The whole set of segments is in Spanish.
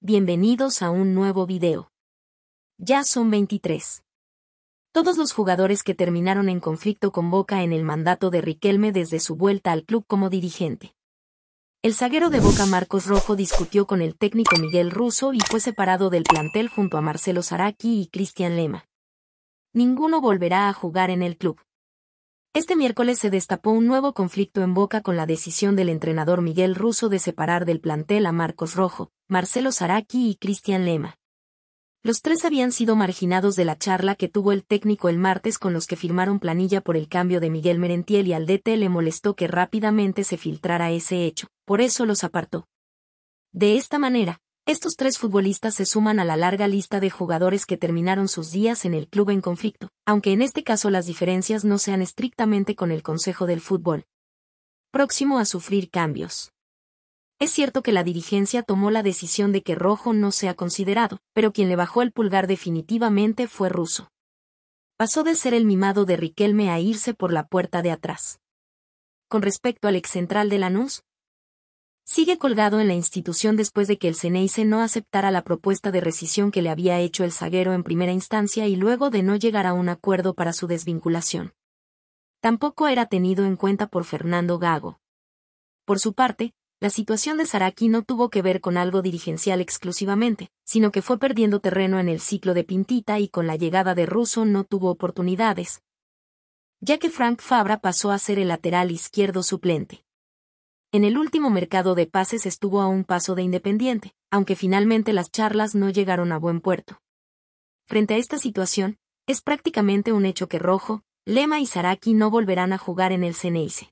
bienvenidos a un nuevo video. Ya son 23. Todos los jugadores que terminaron en conflicto con Boca en el mandato de Riquelme desde su vuelta al club como dirigente. El zaguero de Boca Marcos Rojo discutió con el técnico Miguel Russo y fue separado del plantel junto a Marcelo Zaraki y Cristian Lema. Ninguno volverá a jugar en el club. Este miércoles se destapó un nuevo conflicto en Boca con la decisión del entrenador Miguel Russo de separar del plantel a Marcos Rojo, Marcelo Zaraki y Cristian Lema. Los tres habían sido marginados de la charla que tuvo el técnico el martes con los que firmaron planilla por el cambio de Miguel Merentiel y al DT le molestó que rápidamente se filtrara ese hecho, por eso los apartó. De esta manera, estos tres futbolistas se suman a la larga lista de jugadores que terminaron sus días en el club en conflicto, aunque en este caso las diferencias no sean estrictamente con el Consejo del Fútbol. Próximo a sufrir cambios. Es cierto que la dirigencia tomó la decisión de que Rojo no sea considerado, pero quien le bajó el pulgar definitivamente fue Russo. Pasó de ser el mimado de Riquelme a irse por la puerta de atrás. Con respecto al excentral de Lanús, sigue colgado en la institución después de que el Xeneize no aceptara la propuesta de rescisión que le había hecho el zaguero en primera instancia y luego de no llegar a un acuerdo para su desvinculación. Tampoco era tenido en cuenta por Fernando Gago. Por su parte, la situación de Zaraki no tuvo que ver con algo dirigencial exclusivamente, sino que fue perdiendo terreno en el ciclo de Pintita y con la llegada de Russo no tuvo oportunidades, ya que Frank Fabra pasó a ser el lateral izquierdo suplente. En el último mercado de pases estuvo a un paso de Independiente, aunque finalmente las charlas no llegaron a buen puerto. Frente a esta situación, es prácticamente un hecho que Rojo, Lema y Zaraki no volverán a jugar en el Xeneize.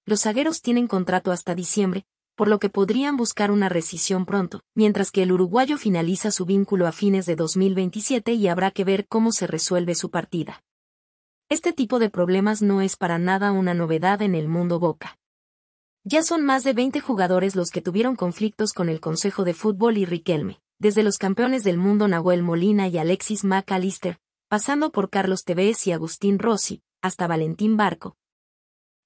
Los zagueros tienen contrato hasta diciembre, por lo que podrían buscar una rescisión pronto, mientras que el uruguayo finaliza su vínculo a fines de 2027 y habrá que ver cómo se resuelve su partida. Este tipo de problemas no es para nada una novedad en el mundo Boca. Ya son más de 20 jugadores los que tuvieron conflictos con el Consejo de Fútbol y Riquelme, desde los campeones del mundo Nahuel Molina y Alexis McAllister, pasando por Carlos Tevez y Agustín Rossi, hasta Valentín Barco,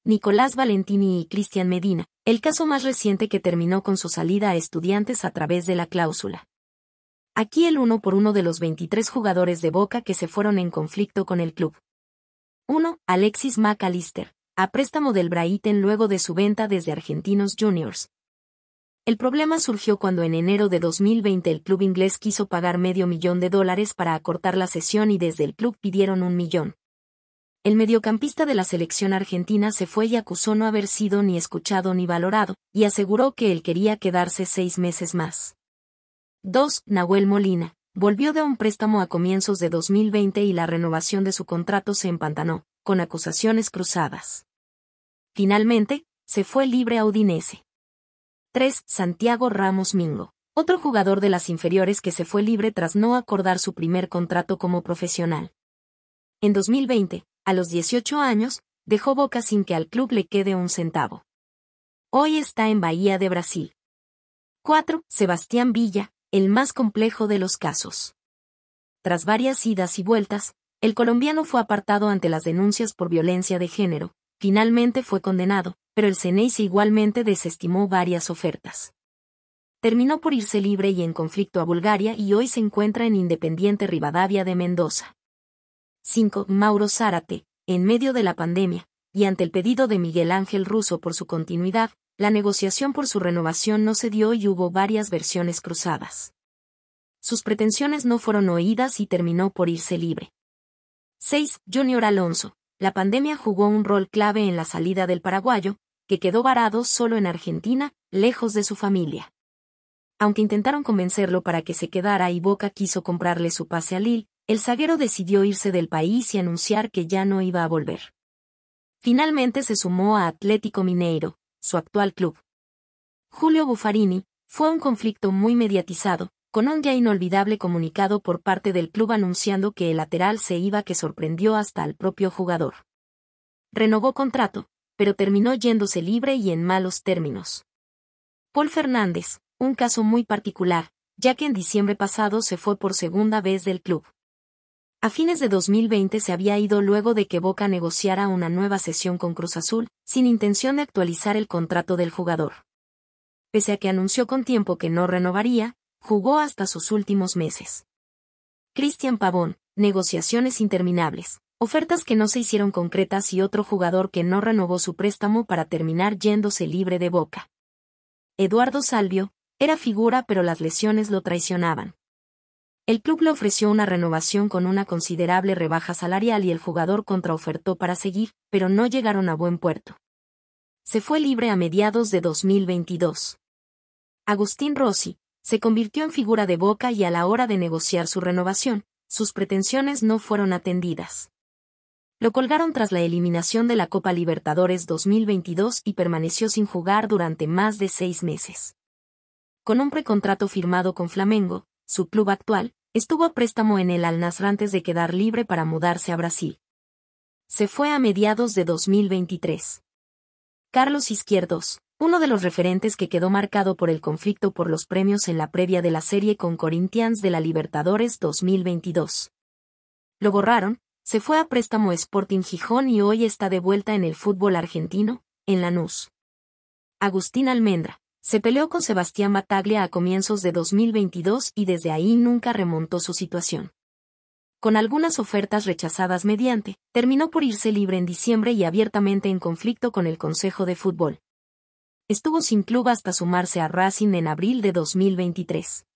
Nicolás Valentini y Cristian Medina, el caso más reciente que terminó con su salida a Estudiantes a través de la cláusula. Aquí el uno por uno de los 23 jugadores de Boca que se fueron en conflicto con el club. 1. Alexis McAllister, a préstamo del Brighton luego de su venta desde Argentinos Juniors. El problema surgió cuando en enero de 2020 el club inglés quiso pagar $500,000 para acortar la cesión y desde el club pidieron $1 millón. El mediocampista de la selección argentina se fue y acusó no haber sido ni escuchado ni valorado, y aseguró que él quería quedarse 6 meses más. 2. Nahuel Molina, volvió de un préstamo a comienzos de 2020 y la renovación de su contrato se empantanó, con acusaciones cruzadas. Finalmente, se fue libre a Udinese. 3. Santiago Ramos Mingo, otro jugador de las inferiores que se fue libre tras no acordar su primer contrato como profesional. En 2020, a los 18 años, dejó Boca sin que al club le quede un centavo. Hoy está en Bahía de Brasil. 4. Sebastián Villa, el más complejo de los casos. Tras varias idas y vueltas, el colombiano fue apartado ante las denuncias por violencia de género, finalmente fue condenado, pero el Xeneize igualmente desestimó varias ofertas. Terminó por irse libre y en conflicto a Bulgaria y hoy se encuentra en Independiente Rivadavia de Mendoza. 5. Mauro Zárate, en medio de la pandemia, y ante el pedido de Miguel Ángel Russo por su continuidad, la negociación por su renovación no se dio y hubo varias versiones cruzadas. Sus pretensiones no fueron oídas y terminó por irse libre. 6. Junior Alonso, la pandemia jugó un rol clave en la salida del paraguayo, que quedó varado solo en Argentina, lejos de su familia. Aunque intentaron convencerlo para que se quedara y Boca quiso comprarle su pase a Lille, el zaguero decidió irse del país y anunciar que ya no iba a volver. Finalmente se sumó a Atlético Mineiro, su actual club. Julio Buffarini, fue un conflicto muy mediatizado, con un ya inolvidable comunicado por parte del club anunciando que el lateral se iba que sorprendió hasta al propio jugador. Renovó contrato, pero terminó yéndose libre y en malos términos. Paul Fernández, un caso muy particular, ya que en diciembre pasado se fue por segunda vez del club. A fines de 2020 se había ido luego de que Boca negociara una nueva cesión con Cruz Azul, sin intención de actualizar el contrato del jugador. Pese a que anunció con tiempo que no renovaría, jugó hasta sus últimos meses. Cristian Pavón, negociaciones interminables, ofertas que no se hicieron concretas y otro jugador que no renovó su préstamo para terminar yéndose libre de Boca. Eduardo Salvio, era figura pero las lesiones lo traicionaban. El club le ofreció una renovación con una considerable rebaja salarial y el jugador contraofertó para seguir, pero no llegaron a buen puerto. Se fue libre a mediados de 2022. Agustín Rossi, se convirtió en figura de Boca y a la hora de negociar su renovación, sus pretensiones no fueron atendidas. Lo colgaron tras la eliminación de la Copa Libertadores 2022 y permaneció sin jugar durante más de 6 meses. Con un precontrato firmado con Flamengo, su club actual, estuvo a préstamo en el Al Nassr antes de quedar libre para mudarse a Brasil. Se fue a mediados de 2023. Carlos Izquierdos, uno de los referentes que quedó marcado por el conflicto por los premios en la previa de la serie con Corinthians de la Libertadores 2022. Lo borraron, se fue a préstamo Sporting Gijón y hoy está de vuelta en el fútbol argentino, en Lanús. Agustín Almendra, se peleó con Sebastián Battaglia a comienzos de 2022 y desde ahí nunca remontó su situación. Con algunas ofertas rechazadas mediante, terminó por irse libre en diciembre y abiertamente en conflicto con el Consejo de Fútbol. Estuvo sin club hasta sumarse a Racing en abril de 2023.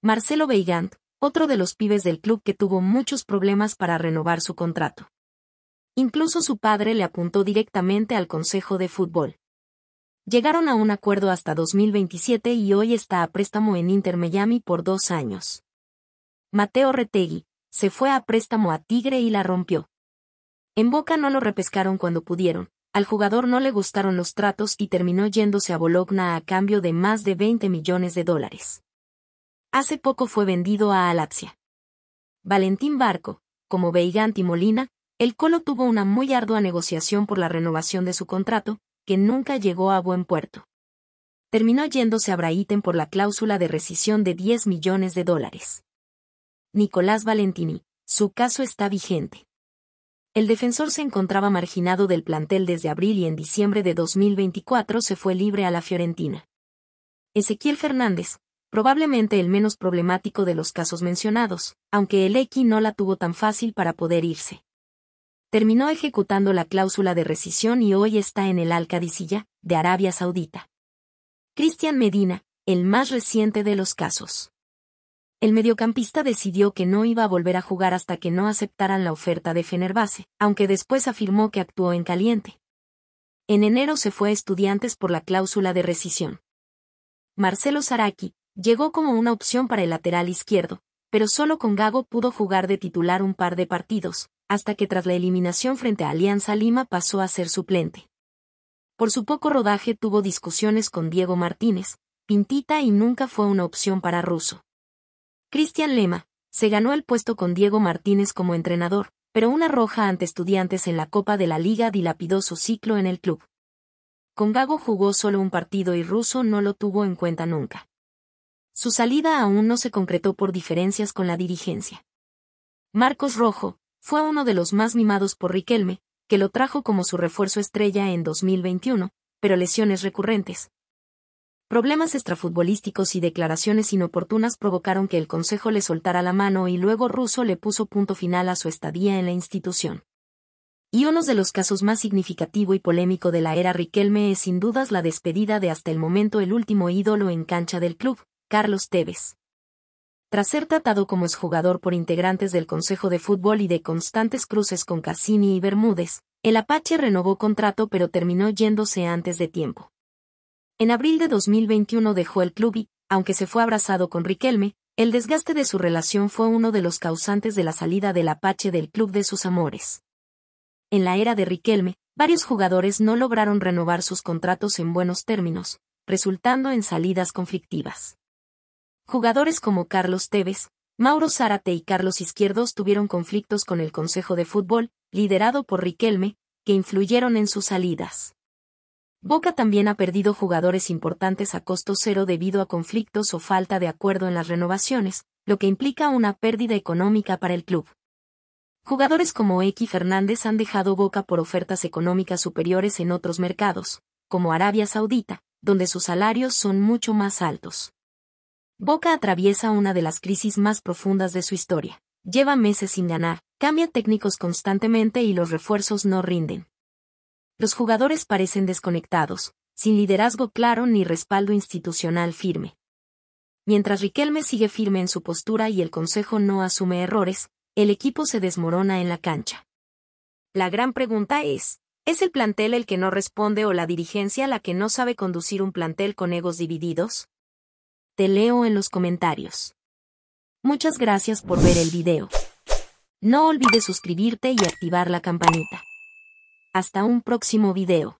Marcelo Weigand, otro de los pibes del club que tuvo muchos problemas para renovar su contrato. Incluso su padre le apuntó directamente al Consejo de Fútbol. Llegaron a un acuerdo hasta 2027 y hoy está a préstamo en Inter Miami por 2 años. Mateo Retegui, se fue a préstamo a Tigre y la rompió. En Boca no lo repescaron cuando pudieron, al jugador no le gustaron los tratos y terminó yéndose a Bologna a cambio de más de $20 millones. Hace poco fue vendido a Al-Attiyah. Valentín Barco, como Weigand y Molina, el Colo tuvo una muy ardua negociación por la renovación de su contrato, que nunca llegó a buen puerto. Terminó yéndose a Brighton por la cláusula de rescisión de $10 millones. Nicolás Valentini, su caso está vigente. El defensor se encontraba marginado del plantel desde abril y en diciembre de 2024 se fue libre a la Fiorentina. Ezequiel Fernández, probablemente el menos problemático de los casos mencionados, aunque el X no la tuvo tan fácil para poder irse. Terminó ejecutando la cláusula de rescisión y hoy está en el Al-Qadisiyah, de Arabia Saudita. Cristian Medina, el más reciente de los casos. El mediocampista decidió que no iba a volver a jugar hasta que no aceptaran la oferta de Fenerbahce, aunque después afirmó que actuó en caliente. En enero se fue a Estudiantes por la cláusula de rescisión. Marcelo Zaraki, llegó como una opción para el lateral izquierdo, pero solo con Gago pudo jugar de titular un par de partidos, hasta que tras la eliminación frente a Alianza Lima pasó a ser suplente. Por su poco rodaje tuvo discusiones con Diego Martínez, Pintita y nunca fue una opción para Russo. Cristian Lema, se ganó el puesto con Diego Martínez como entrenador, pero una roja ante Estudiantes en la Copa de la Liga dilapidó su ciclo en el club. Con Gago jugó solo un partido y Russo no lo tuvo en cuenta nunca. Su salida aún no se concretó por diferencias con la dirigencia. Marcos Rojo, fue uno de los más mimados por Riquelme, que lo trajo como su refuerzo estrella en 2021, pero lesiones recurrentes. Problemas extrafutbolísticos y declaraciones inoportunas provocaron que el consejo le soltara la mano y luego Russo le puso punto final a su estadía en la institución. Y uno de los casos más significativo y polémico de la era Riquelme es sin dudas la despedida de hasta el momento el último ídolo en cancha del club, Carlos Tevez. Tras ser tratado como exjugador por integrantes del Consejo de Fútbol y de constantes cruces con Cassini y Bermúdez, el Apache renovó contrato pero terminó yéndose antes de tiempo. En abril de 2021 dejó el club y, aunque se fue abrazado con Riquelme, el desgaste de su relación fue uno de los causantes de la salida del Apache del club de sus amores. En la era de Riquelme, varios jugadores no lograron renovar sus contratos en buenos términos, resultando en salidas conflictivas. Jugadores como Carlos Tevez, Mauro Zárate y Carlos Izquierdos tuvieron conflictos con el Consejo de Fútbol, liderado por Riquelme, que influyeron en sus salidas. Boca también ha perdido jugadores importantes a costo cero debido a conflictos o falta de acuerdo en las renovaciones, lo que implica una pérdida económica para el club. Jugadores como X Fernández han dejado Boca por ofertas económicas superiores en otros mercados, como Arabia Saudita, donde sus salarios son mucho más altos. Boca atraviesa una de las crisis más profundas de su historia. Lleva meses sin ganar, cambia técnicos constantemente y los refuerzos no rinden. Los jugadores parecen desconectados, sin liderazgo claro ni respaldo institucional firme. Mientras Riquelme sigue firme en su postura y el consejo no asume errores, el equipo se desmorona en la cancha. La gran pregunta ¿es el plantel el que no responde o la dirigencia la que no sabe conducir un plantel con egos divididos? Te leo en los comentarios. Muchas gracias por ver el video. No olvides suscribirte y activar la campanita. Hasta un próximo video.